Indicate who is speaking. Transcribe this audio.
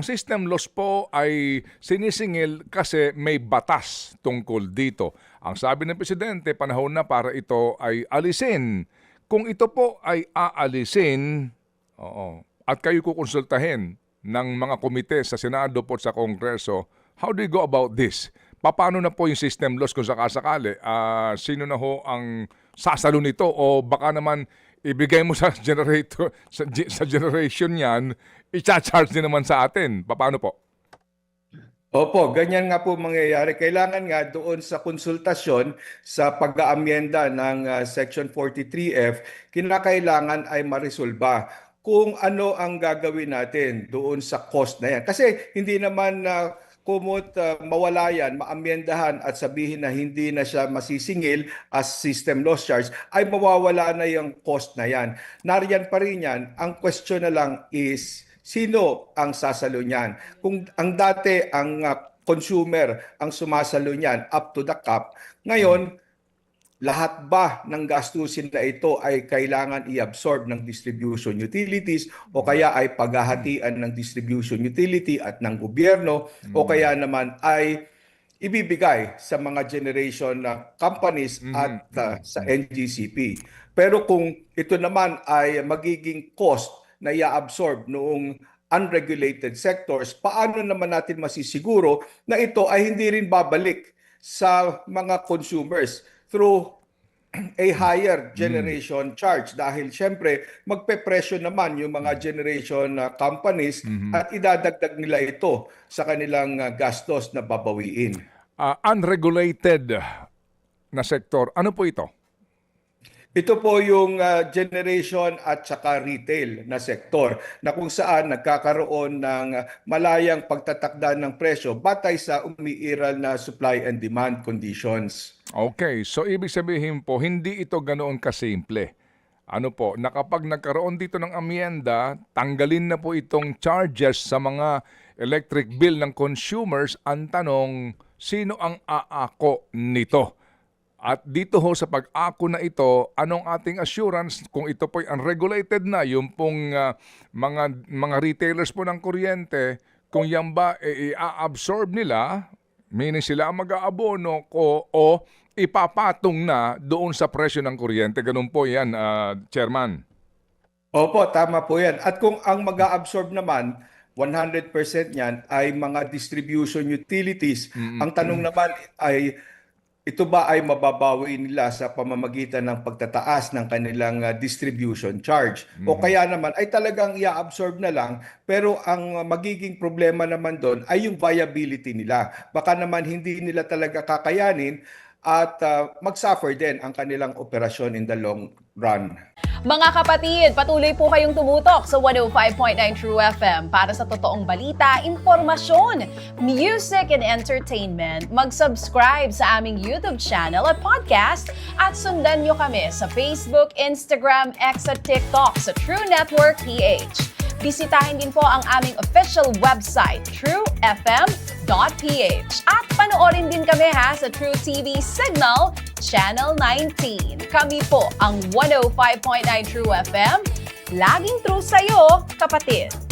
Speaker 1: ang system loss po ay sinisingil kasi may batas tungkol dito. Ang sabi ng Presidente, panahon na para ito ay alisin. Kung ito po ay aalisin, at kayo kukonsultahin ng mga komite sa Senado po at sa Kongreso, how do you go about this? Paano na po yung system loss kung sakasakali? Sino na ho ang sasalo nito? O baka naman ibigay mo sa generator, sa generation yan, i-charge din naman sa atin. Paano po?
Speaker 2: Opo, ganyan nga po mangyayari. Kailangan nga doon sa konsultasyon sa pag-aamyenda ng Section 43F, kinakailangan ay maresolba kung ano ang gagawin natin doon sa cost na yan. Kasi hindi naman mawala yan, maamyendahan at sabihin na hindi na siya masisingil as system loss charge, ay mawawala na yung cost na yan. Nariyan pa rin yan. Ang question na lang is, sino ang sasalo niyan? Kung ang dati ang consumer ang sumasalo niyan up to the cap, ngayon lahat ba ng gastusin na ito ay kailangan i-absorb ng distribution utilities o kaya ay paghahatian ng distribution utility at ng gobyerno o kaya naman ay ibibigay sa mga generation companies at sa NGCP. Pero kung ito naman ay magiging cost na i-absorb noong unregulated sectors, paano naman natin masisiguro na ito ay hindi rin babalik sa mga consumers through a higher generation charge? Dahil syempre magpe-presyo naman yung mga generation companies at idadagdag nila ito sa kanilang gastos na babawiin.
Speaker 1: Unregulated na sektor, ano po ito?
Speaker 2: Ito po yung generation at saka retail na sektor na kung saan nagkakaroon ng malayang pagtatakda ng presyo batay sa umiiral na supply and demand conditions.
Speaker 1: Okay, so ibig sabihin po, hindi ito ganoon kasimple. Ano po, na kapag nagkaroon dito ng amyenda, tanggalin na po itong charges sa mga electric bill ng consumers. Ang tanong, sino ang aako nito? At dito ho sa pag-ako na ito, anong ating assurance kung ito po'y unregulated na, yung pong mga retailers po ng kuryente, kung yan ba i-absorb nila, meaning sila ang mag-aabono o ipapatong na doon sa presyo ng kuryente. Ganun po yan, Chairman.
Speaker 2: Opo, tama po yan. At kung ang mag-absorb naman, 100% yan ay mga distribution utilities. Ang tanong naman ay, ito ba ay mababawi nila sa pamamagitan ng pagtataas ng kanilang distribution charge? O kaya naman ay talagang i-absorb na lang, pero ang magiging problema naman doon ay yung viability nila. Baka naman hindi nila talaga kakayanin at mag-suffer din ang kanilang operasyon in the long run.
Speaker 3: Mga kapatid, patuloy po kayong tumutok sa 105.9 True FM para sa totoong balita, impormasyon, music and entertainment. Mag-subscribe sa aming YouTube channel at podcast at sundan nyo kami sa Facebook, Instagram, X at TikTok sa True Network PH. Bisitahin din po ang aming official website, truefm.ph. At panoorin din kami sa True TV Signal, Channel 19. Kami po ang 105.9 True FM. Laging true sa'yo, kapatid.